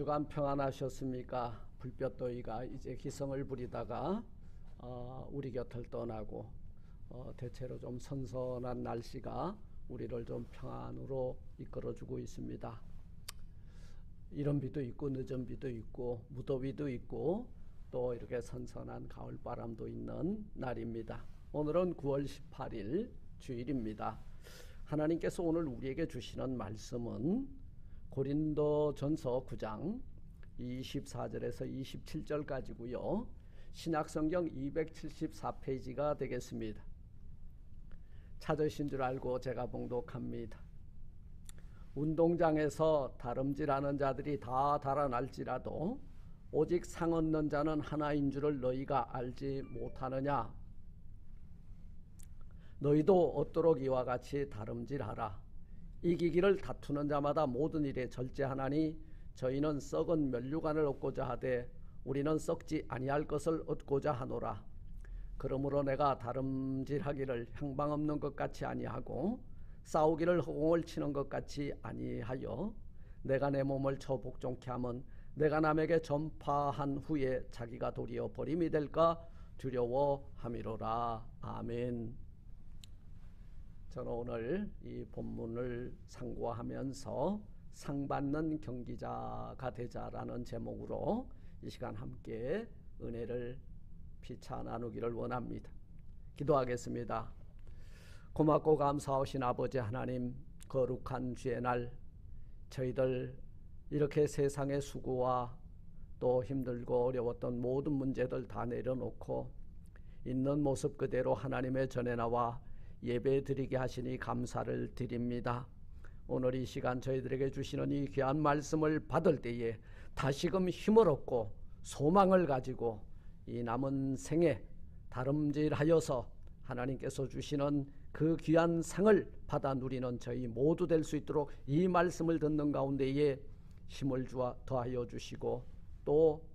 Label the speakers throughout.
Speaker 1: 주간 평안하셨습니까? 불볕더위가 이제 기성을 부리다가 우리 곁을 떠나고 대체로 좀 선선한 날씨가 우리를 좀 평안으로 이끌어주고 있습니다. 이른 비도 있고 늦은 비도 있고 무더위도 있고 또 이렇게 선선한 가을바람도 있는 날입니다. 오늘은 9월 18일 주일입니다. 하나님께서 오늘 우리에게 주시는 말씀은 고린도전서 9장 24절에서 27절까지고요. 신약성경 274페이지가 되겠습니다. 찾으신 줄 알고 제가 봉독합니다. 운동장에서 다름질하는 자들이 다 달아날지라도 오직 상 얻는 자는 하나인 줄을 너희가 알지 못하느냐. 너희도 얻도록 이와 같이 다름질하라. 이기기를 다투는 자마다 모든 일에 절제하나니 저희는 썩은 면류관을 얻고자 하되 우리는 썩지 아니할 것을 얻고자 하노라. 그러므로 내가 다름질하기를 향방 없는 것 같이 아니하고 싸우기를 허공을 치는 것 같이 아니하여 내가 내 몸을 쳐 복종케 하면 내가 남에게 전파한 후에 자기가 도리어 버림이 될까 두려워함이로라. 아멘. 저는 오늘 이 본문을 상고하면서 상받는 경기자가 되자라는 제목으로 이 시간 함께 은혜를 피차 나누기를 원합니다. 기도하겠습니다. 고맙고 감사하신 아버지 하나님, 거룩한 주의 날 저희들 이렇게 세상의 수고와 또 힘들고 어려웠던 모든 문제들 다 내려놓고 있는 모습 그대로 하나님의 전에 나와 예배 드리게 하시니 감사를 드립니다. 오늘 이 시간 저희들에게 주시는 이 귀한 말씀을 받을 때에 다시금 힘을 얻고 소망을 가지고 이 남은 생에 다름질하여서 하나님께서 주시는 그 귀한 상을 받아 누리는 저희 모두 될 수 있도록 이 말씀을 듣는 가운데에 힘을 더하여 주시고 또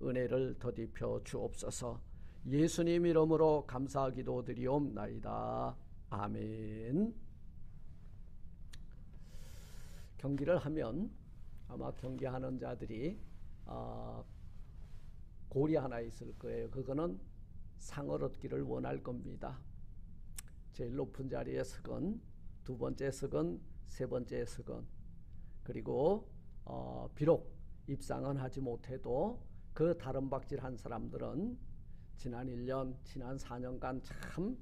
Speaker 1: 은혜를 더딥혀 주옵소서. 예수님 이름으로 감사 기도드리옵나이다. 아멘. 경기를 하면 아마 경기하는 자들이 골이 하나 있을 거예요. 그거는 상을 얻기를 원할 겁니다. 제일 높은 자리에 서건, 두 번째 서건, 세 번째 서건, 그리고 비록 입상은 하지 못해도 그 다름박질한 사람들은 지난 1년, 지난 4년간 참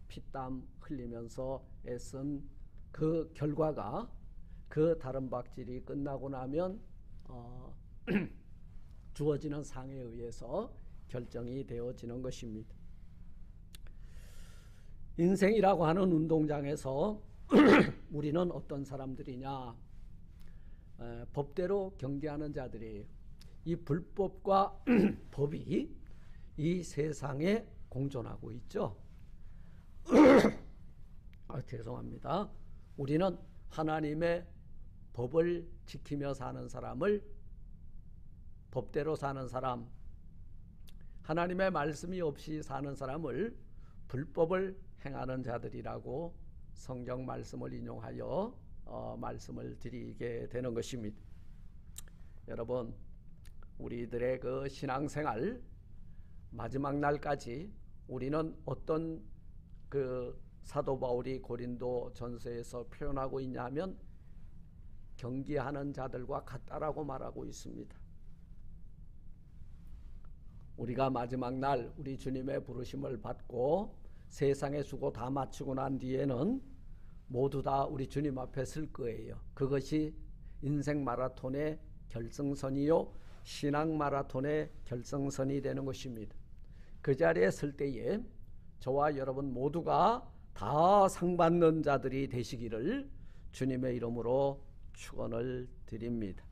Speaker 1: 피땀 흘리면서 애쓴 그 결과가 그 다름박질이 끝나고 나면 주어지는 상에 의해서 결정이 되어지는 것입니다. 인생이라고 하는 운동장에서 우리는 어떤 사람들이냐? 법대로 경기하는 자들이에요. 이 불법과 법이 이 세상에 공존하고 있죠. 죄송합니다. 우리는 하나님의 법을 지키며 사는 사람을, 법대로 사는 사람, 하나님의 말씀이 없이 사는 사람을 불법을 행하는 자들이라고 성경 말씀을 인용하여 말씀을 드리게 되는 것입니다. 여러분, 우리들의 그 신앙생활 마지막 날까지 우리는 어떤 그 사도 바울이 고린도 전서에서 표현하고 있냐면 경기하는 자들과 같다라고 말하고 있습니다. 우리가 마지막 날 우리 주님의 부르심을 받고 세상의 수고 다 마치고 난 뒤에는 모두 다 우리 주님 앞에 설 거예요. 그것이 인생 마라톤의 결승선이요 신앙 마라톤의 결승선이 되는 것입니다. 그 자리에 설 때에 저와 여러분 모두가 다 상받는 자들이 되시기를 주님의 이름으로 축원을 드립니다.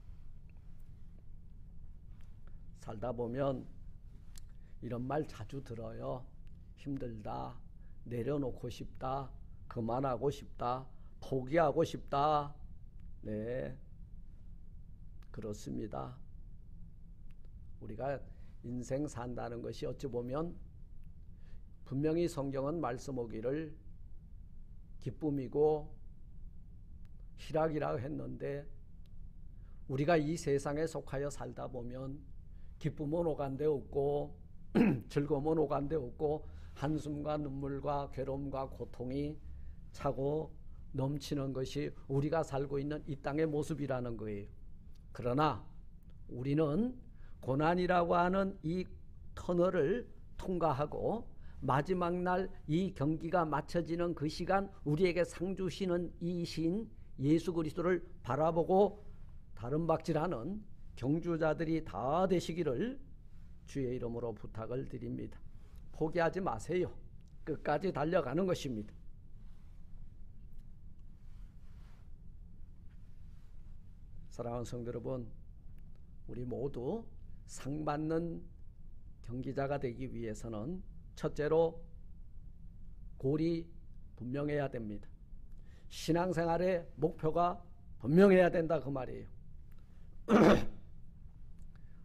Speaker 1: 살다 보면 이런 말 자주 들어요. 힘들다, 내려놓고 싶다, 그만하고 싶다, 포기하고 싶다. 네, 그렇습니다. 우리가 인생 산다는 것이 어찌 보면 분명히 성경은 말씀하기를 기쁨이고 희락이라고 했는데 우리가 이 세상에 속하여 살다 보면 기쁨은 오간데 없고 즐거움은 오간데 없고 한숨과 눈물과 괴로움과 고통이 차고 넘치는 것이 우리가 살고 있는 이 땅의 모습이라는 거예요. 그러나 우리는 고난이라고 하는 이 터널을 통과하고 마지막 날 이 경기가 마쳐지는 그 시간 우리에게 상 주시는 이 신 예수 그리스도를 바라보고 다름박질하는 경주자들이 다 되시기를 주의 이름으로 부탁을 드립니다. 포기하지 마세요. 끝까지 달려가는 것입니다. 사랑하는 성도 여러분, 우리 모두 상 받는 경기자가 되기 위해서는 첫째로 골이 분명해야 됩니다. 신앙생활의 목표가 분명해야 된다 그 말이에요.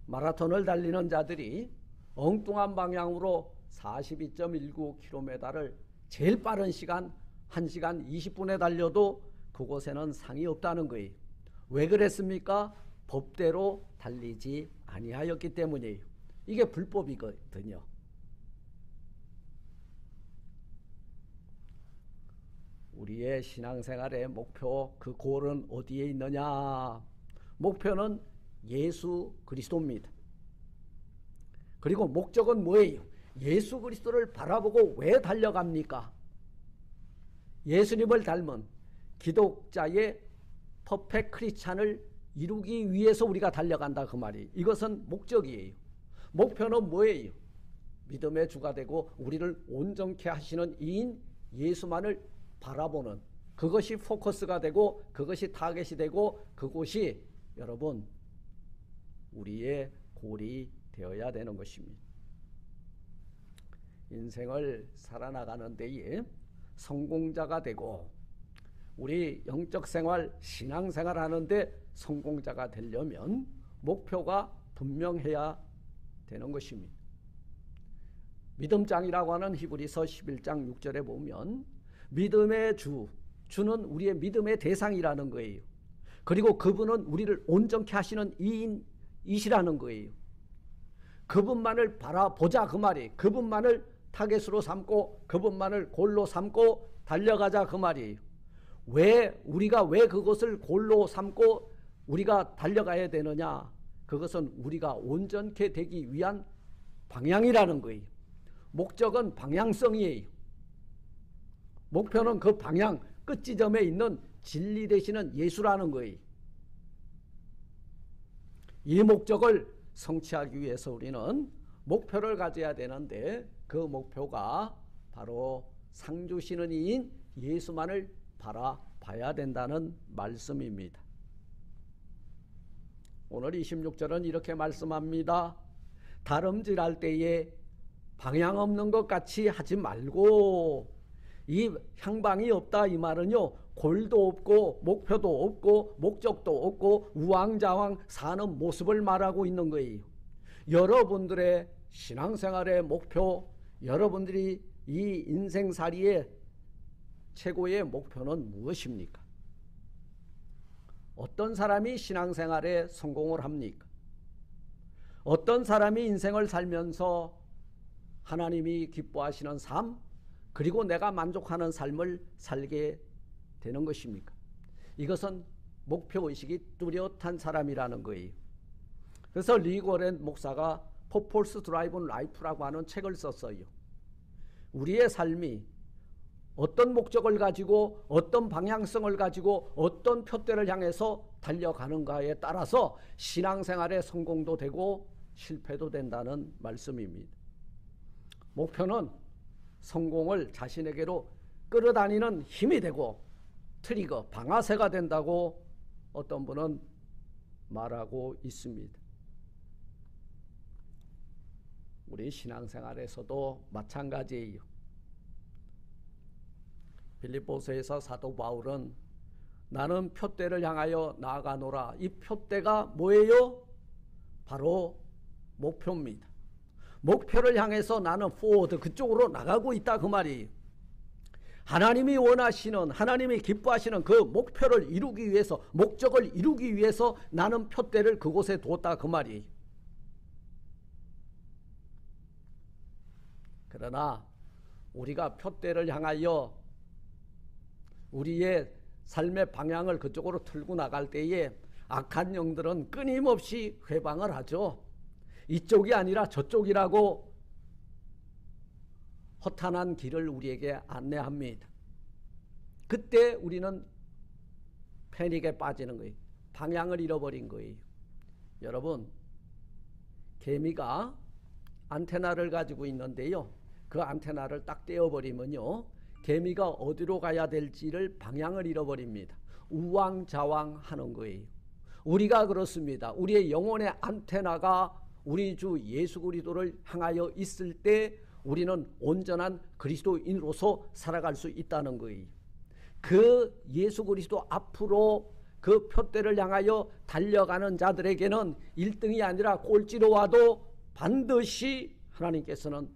Speaker 1: 마라톤을 달리는 자들이 엉뚱한 방향으로 42.19km를 제일 빠른 시간 1시간 20분에 달려도 그곳에는 상이 없다는 거예요. 왜 그랬습니까? 법대로 달리지 아니하였기 때문이에요. 이게 불법이거든요. 우리의 신앙생활의 목표, 그 골은 어디에 있느냐? 목표는 예수 그리스도입니다. 그리고 목적은 뭐예요? 예수 그리스도를 바라보고 왜 달려갑니까? 예수님을 닮은 기독자의 퍼펙트 크리스찬을 이루기 위해서 우리가 달려간다 그 말이에요. 이것은 목적이에요. 목표는 뭐예요? 믿음의 주가 되고 우리를 온전케 하시는 이인 예수만을 바라보는, 그것이 포커스가 되고 그것이 타겟이 되고 그곳이 여러분 우리의 골이 되어야 되는 것입니다. 인생을 살아나가는 데에 성공자가 되고 우리 영적 생활, 신앙생활 하는데 성공자가 되려면 목표가 분명해야 되는 것입니다. 믿음장이라고 하는 히브리서 11장 6절에 보면 믿음의 주는 우리의 믿음의 대상이라는 거예요. 그리고 그분은 우리를 온전케 하시는 이인이시라는 거예요. 그분만을 바라보자 그 말이에요. 그분만을 타겟으로 삼고 그분만을 골로 삼고 달려가자 그 말이에요. 우리가 왜 그것을 골로 삼고 우리가 달려가야 되느냐? 그것은 우리가 온전케 되기 위한 방향이라는 거예요. 목적은 방향성이에요. 목표는 그 방향 끝지점에 있는 진리 되시는 예수라는 거예요. 이 목적을 성취하기 위해서 우리는 목표를 가져야 되는데 그 목표가 바로 상 주시는 이인 예수만을 바라봐야 된다는 말씀입니다. 오늘 26절은 이렇게 말씀합니다. 다름질할 때에 방향 없는 것 같이 하지 말고, 이 향방이 없다 이 말은요, 골도 없고 목표도 없고 목적도 없고 우왕좌왕 사는 모습을 말하고 있는 거예요. 여러분들의 신앙생활의 목표, 여러분들이 이 인생살이의 최고의 목표는 무엇입니까? 어떤 사람이 신앙생활에 성공을 합니까? 어떤 사람이 인생을 살면서 하나님이 기뻐하시는 삶, 그리고 내가 만족하는 삶을 살게 되는 것입니까? 이것은 목표의식이 뚜렷한 사람이라는 거예요. 그래서 리 워렌 목사가 Purpose Driven Life라고 하는 책을 썼어요. 우리의 삶이 어떤 목적을 가지고 어떤 방향성을 가지고 어떤 표대를 향해서 달려가는가에 따라서 신앙생활의 성공도 되고 실패도 된다는 말씀입니다. 목표는 성공을 자신에게로 끌어다니는 힘이 되고 트리거, 방아쇠가 된다고 어떤 분은 말하고 있습니다. 우리 신앙생활에서도 마찬가지예요. 빌립보서에서 사도 바울은 나는 표대를 향하여 나아가노라. 이 표대가 뭐예요? 바로 목표입니다. 목표를 향해서 나는 forward, 그쪽으로 나가고 있다 그 말이에요. 하나님이 원하시는, 하나님이 기뻐하시는 그 목표를 이루기 위해서, 목적을 이루기 위해서 나는 표대를 그곳에 두었다 그 말이. 그러나 우리가 표대를 향하여 우리의 삶의 방향을 그쪽으로 틀고 나갈 때에 악한 영들은 끊임없이 회방을 하죠. 이쪽이 아니라 저쪽이라고 허탄한 길을 우리에게 안내합니다. 그때 우리는 패닉에 빠지는 거예요. 방향을 잃어버린 거예요. 여러분, 개미가 안테나를 가지고 있는데요. 그 안테나를 딱 떼어버리면요, 개미가 어디로 가야 될지를 방향을 잃어버립니다. 우왕좌왕 하는 거예요. 우리가 그렇습니다. 우리의 영혼의 안테나가 우리 주 예수 그리스도를 향하여 있을 때 우리는 온전한 그리스도인으로서 살아갈 수 있다는 거예요. 그 예수 그리스도 앞으로 그 표대를 향하여 달려가는 자들에게는 1등이 아니라 꼴찌로 와도 반드시 하나님께서는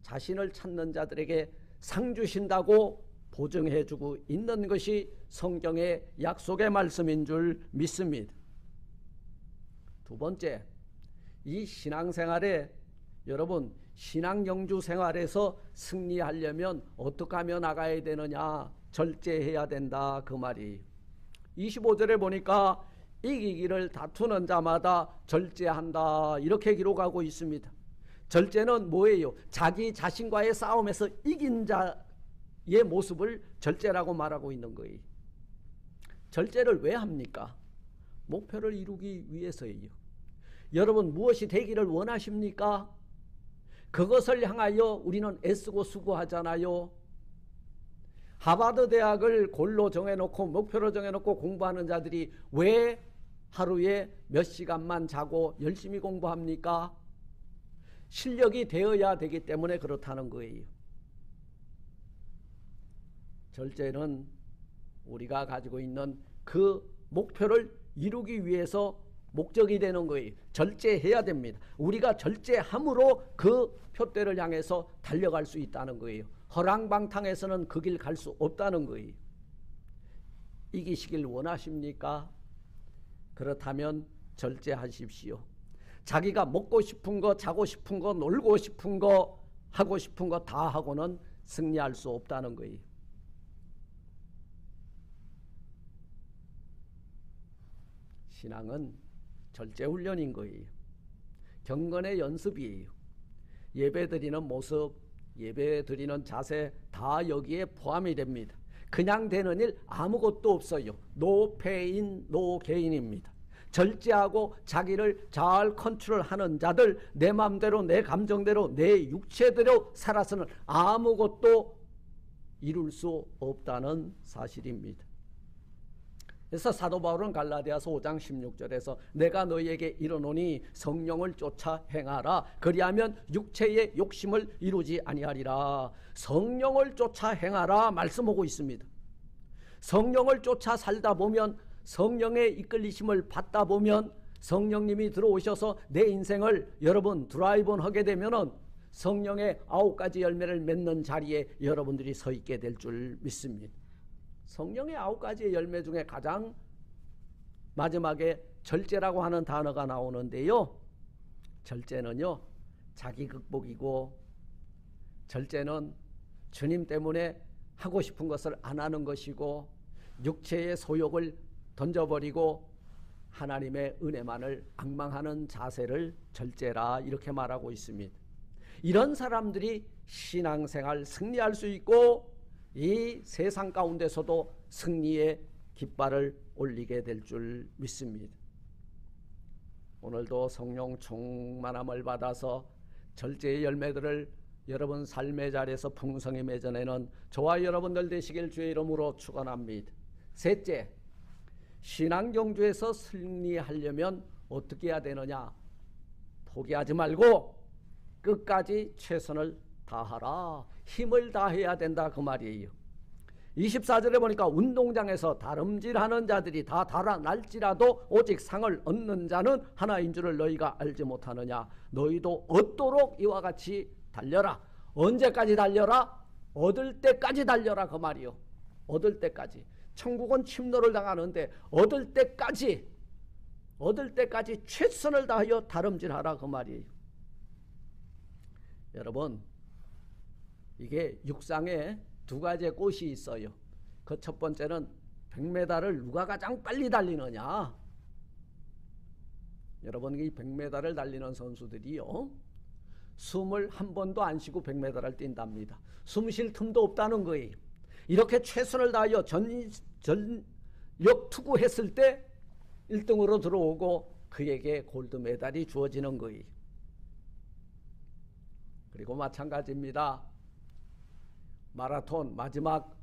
Speaker 1: 자신을 찾는 자들에게 상 주신다고 보증해 주고 있는 것이 성경의 약속의 말씀인 줄 믿습니다. 두 번째, 이 신앙생활에, 여러분 신앙경주 생활에서 승리하려면 어떻게 하며 나가야 되느냐? 절제해야 된다 그 말이. 25절에 보니까 이기기를 다투는 자마다 절제한다 이렇게 기록하고 있습니다. 절제는 뭐예요? 자기 자신과의 싸움에서 이긴 자의 모습을 절제라고 말하고 있는 거예요. 절제를 왜 합니까? 목표를 이루기 위해서예요. 여러분 무엇이 되기를 원하십니까? 그것을 향하여 우리는 애쓰고 수고하잖아요. 하버드 대학을 골로 정해놓고 목표로 정해놓고 공부하는 자들이 왜 하루에 몇 시간만 자고 열심히 공부합니까? 실력이 되어야 되기 때문에 그렇다는 거예요. 절제는 우리가 가지고 있는 그 목표를 이루기 위해서 목적이 되는 거예요. 절제해야 됩니다. 우리가 절제함으로 그 표대를 향해서 달려갈 수 있다는 거예요. 허랑방탕해서는 그 길 갈 수 없다는 거예요. 이기시길 원하십니까? 그렇다면 절제하십시오. 자기가 먹고 싶은 거, 자고 싶은 거, 놀고 싶은 거, 하고 싶은 거 다 하고는 승리할 수 없다는 거예요. 신앙은 절제훈련인 거예요. 경건의 연습이에요. 예배드리는 모습, 예배드리는 자세 다 여기에 포함이 됩니다. 그냥 되는 일 아무것도 없어요. 노 페인, 노 게인입니다. 절제하고 자기를 잘 컨트롤하는 자들, 내 마음대로 내 감정대로 내 육체대로 살아서는 아무것도 이룰 수 없다는 사실입니다. 그래서 사도 바울은 갈라디아서 5장 16절에서 내가 너희에게 이르노니 성령을 쫓아 행하라. 그리하면 육체의 욕심을 이루지 아니하리라. 성령을 쫓아 행하라 말씀하고 있습니다. 성령을 쫓아 살다 보면, 성령의 이끌리심을 받다 보면, 성령님이 들어오셔서 내 인생을 여러분 드라이브온 하게 되면은 성령의 9가지 열매를 맺는 자리에 여러분들이 서 있게 될 줄 믿습니다. 성령의 9가지의 열매 중에 가장 마지막에 절제라고 하는 단어가 나오는데요. 절제는요, 자기 극복이고, 절제는 주님 때문에 하고 싶은 것을 안 하는 것이고, 육체의 소욕을 던져버리고 하나님의 은혜만을 앙망하는 자세를 절제라 이렇게 말하고 있습니다. 이런 사람들이 신앙생활 승리할 수 있고 이 세상 가운데서도 승리의 깃발을 올리게 될 줄 믿습니다. 오늘도 성령 충만함을 받아서 절제의 열매들을 여러분 삶의 자리에서 풍성히 맺어내는 저와 여러분들 되시길 주의 이름으로 축원합니다. 셋째, 신앙경주에서 승리하려면 어떻게 해야 되느냐? 포기하지 말고 끝까지 최선을 다하라. 힘을 다해야 된다 그 말이에요. 24절에 보니까 운동장에서 다름질하는 자들이 다 달아날지라도 오직 상을 얻는 자는 하나인 줄을 너희가 알지 못하느냐. 너희도 얻도록 이와 같이 달려라. 언제까지 달려라? 얻을 때까지 달려라 그 말이요. 얻을 때까지. 천국은 침노를 당하는데 얻을 때까지 최선을 다하여 다름질하라 그 말이에요. 여러분, 이게 육상에 두 가지의 꽃이 있어요. 그 첫 번째는 100m를 누가 가장 빨리 달리느냐. 여러분, 이 100m를 달리는 선수들이요, 숨을 한 번도 안 쉬고 100m를 뛴답니다. 숨 쉴 틈도 없다는 거예요. 이렇게 최선을 다하여 전력 투구했을 때 1등으로 들어오고 그에게 골드메달이 주어지는 거예요. 그리고 마찬가지입니다. 마라톤 마지막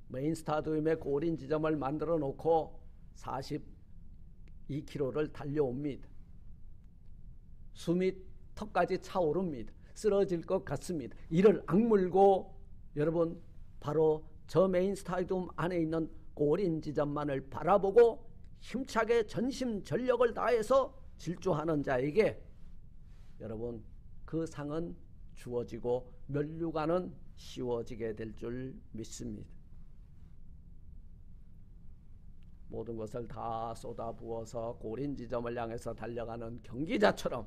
Speaker 1: 메인 스타디움의 골인 지점을 만들어 놓고 42km를 달려옵니다. 숨이 턱까지 차오릅니다. 쓰러질 것 같습니다. 이를 악물고 여러분 바로 저 메인 스타디움 안에 있는 골인 지점만을 바라보고 힘차게 전심전력을 다해서 질주하는 자에게 여러분 그 상은 주어지고 면류관은 씌워지게 될 줄 믿습니다. 모든 것을 다 쏟아부어서 골인 지점을 향해서 달려가는 경기자처럼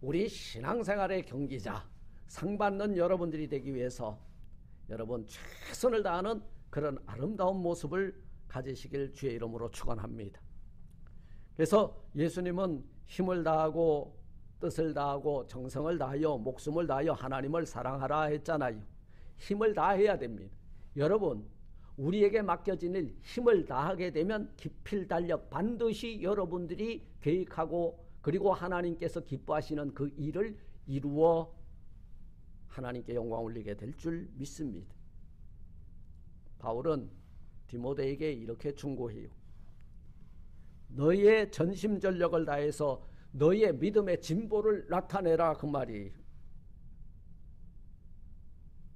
Speaker 1: 우리 신앙생활의 경기자, 상 받는 여러분들이 되기 위해서 여러분 최선을 다하는 그런 아름다운 모습을 가지시길 주의 이름으로 축원합니다. 그래서 예수님은 힘을 다하고 뜻을 다하고 정성을 다하여 목숨을 다하여 하나님을 사랑하라 했잖아요. 힘을 다해야 됩니다. 여러분, 우리에게 맡겨진 일 힘을 다하게 되면 기필단력 반드시 여러분들이 계획하고 그리고 하나님께서 기뻐하시는 그 일을 이루어 하나님께 영광 올리게 될 줄 믿습니다. 바울은 디모데에게 이렇게 충고해요. 너희의 전심전력을 다해서 너희의 믿음의 진보를 나타내라 그 말이에요.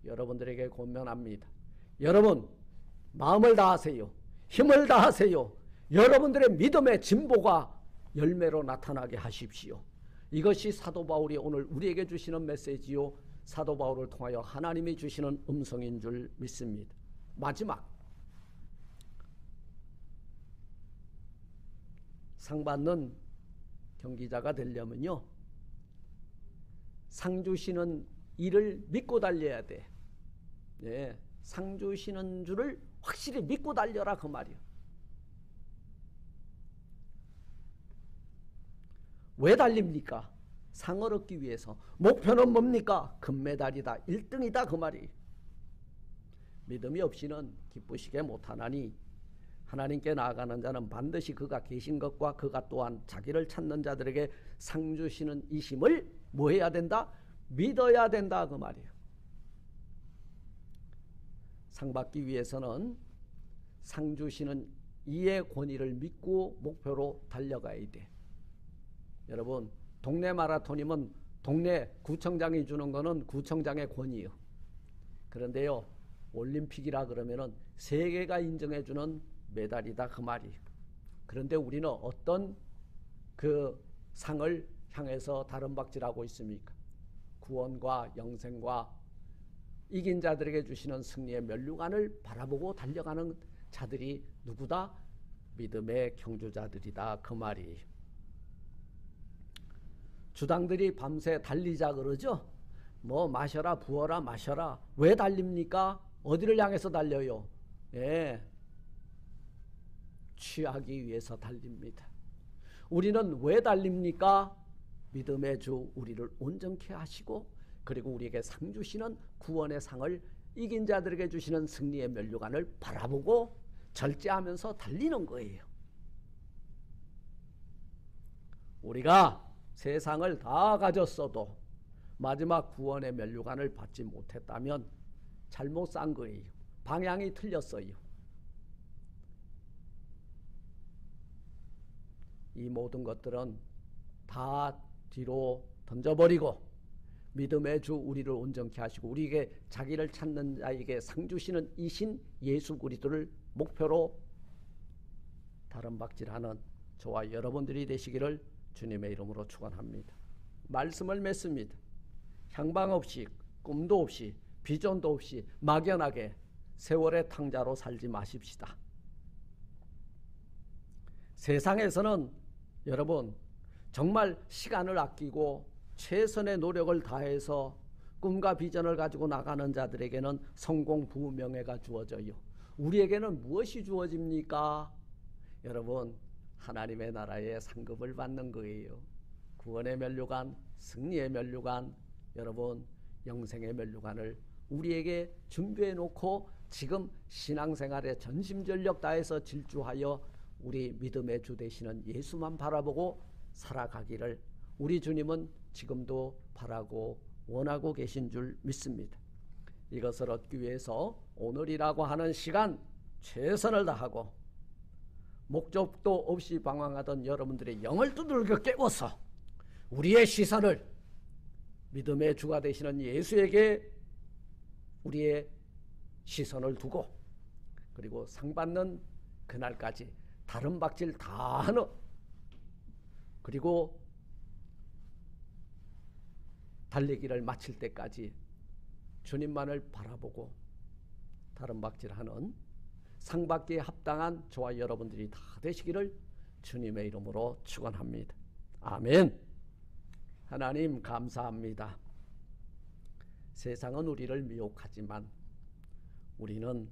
Speaker 1: 여러분들에게 권면합니다. 여러분 마음을 다하세요. 힘을 다하세요. 여러분들의 믿음의 진보가 열매로 나타나게 하십시오. 이것이 사도 바울이 오늘 우리에게 주시는 메시지요, 사도 바울을 통하여 하나님이 주시는 음성인 줄 믿습니다. 마지막, 상 받는 경기자가 되려면요, 상 주시는 이를 믿고 달려야 돼. 네, 상 주시는 줄을 확실히 믿고 달려라 그 말이요. 왜 달립니까? 상을 얻기 위해서. 목표는 뭡니까? 금메달이다, 1등이다 그 말이. 믿음이 없이는 기쁘시게 못하나니 하나님께 나아가는 자는 반드시 그가 계신 것과 그가 또한 자기를 찾는 자들에게 상 주시는 이심을 뭐 해야 된다? 믿어야 된다 그 말이에요. 상 받기 위해서는 상 주시는 이의 권위를 믿고 목표로 달려가야 돼. 여러분, 동네 마라톤이면 동네 구청장이 주는 거는 구청장의 권위요. 그런데요, 올림픽이라 그러면은 세계가 인정해 주는 메달이다 그 말이에요. 그런데 우리는 어떤 그 상을 향해서 다름박질하고 있습니까? 구원과 영생과 이긴 자들에게 주시는 승리의 면류관을 바라보고 달려가는 자들이 누구다? 믿음의 경주자들이다 그 말이에요. 주당들이 밤새 달리자 그러죠. 뭐 마셔라 부어라 마셔라. 왜 달립니까? 어디를 향해서 달려요? 예, 취하기 위해서 달립니다. 우리는 왜 달립니까? 믿음의 주 우리를 온전케 하시고 그리고 우리에게 상 주시는 구원의 상을 이긴 자들에게 주시는 승리의 면류관을 바라보고 절제하면서 달리는 거예요. 우리가 세상을 다 가졌어도 마지막 구원의 면류관을 받지 못했다면 잘못 산 거예요. 방향이 틀렸어요. 이 모든 것들은 다 뒤로 던져버리고 믿음의 주 우리를 온전케 하시고 우리에게 자기를 찾는 자에게 상 주시는 이신 예수 그리스도를 목표로 다름박질하는 저와 여러분들이 되시기를 주님의 이름으로 축원합니다. 말씀을 맺습니다. 향방 없이 꿈도 없이 비전도 없이 막연하게 세월의 탕자로 살지 마십시다. 세상에서는 여러분 정말 시간을 아끼고 최선의 노력을 다해서 꿈과 비전을 가지고 나가는 자들에게는 성공, 부귀, 명예가 주어져요. 우리에게는 무엇이 주어집니까? 여러분, 하나님의 나라의 상급을 받는 거예요. 구원의 면류관, 승리의 면류관, 여러분 영생의 면류관을 우리에게 준비해 놓고 지금 신앙생활에 전심전력 다해서 질주하여 우리 믿음의 주 되시는 예수만 바라보고 살아가기를 우리 주님은 지금도 바라고 원하고 계신 줄 믿습니다. 이것을 얻기 위해서 오늘이라고 하는 시간 최선을 다하고 목적도 없이 방황하던 여러분들의 영을 두들겨 깨워서 우리의 시선을 믿음의 주가 되시는 예수에게 우리의 시선을 두고 그리고 상 받는 그날까지 다른 박질 다 하는 그리고 달리기를 마칠 때까지 주님만을 바라보고 다른 박질하는 상 받기에 합당한 저와 여러분들이 다 되시기를 주님의 이름으로 축원합니다. 아멘. 하나님 감사합니다. 세상은 우리를 미혹하지만 우리는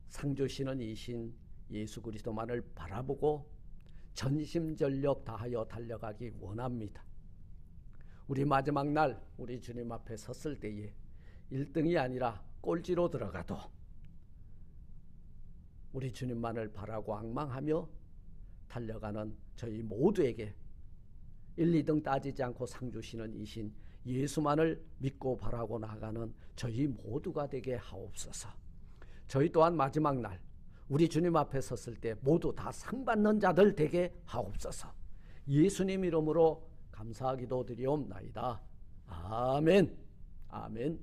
Speaker 1: 상 주시는 이신 예수 그리스도만을 바라보고 전심전력 다하여 달려가기 원합니다. 우리 마지막 날 우리 주님 앞에 섰을 때에 1등이 아니라 꼴찌로 들어가도 우리 주님만을 바라고 앙망하며 달려가는 저희 모두에게 1, 2등 따지지 않고 상 주시는 이신 예수만을 믿고 바라고 나가는 저희 모두가 되게 하옵소서. 저희 또한 마지막 날 우리 주님 앞에 섰을 때 모두 다 상 받는 자들 되게 하옵소서. 예수님 이름으로 감사하기도 드리옵나이다. 아멘. 아멘.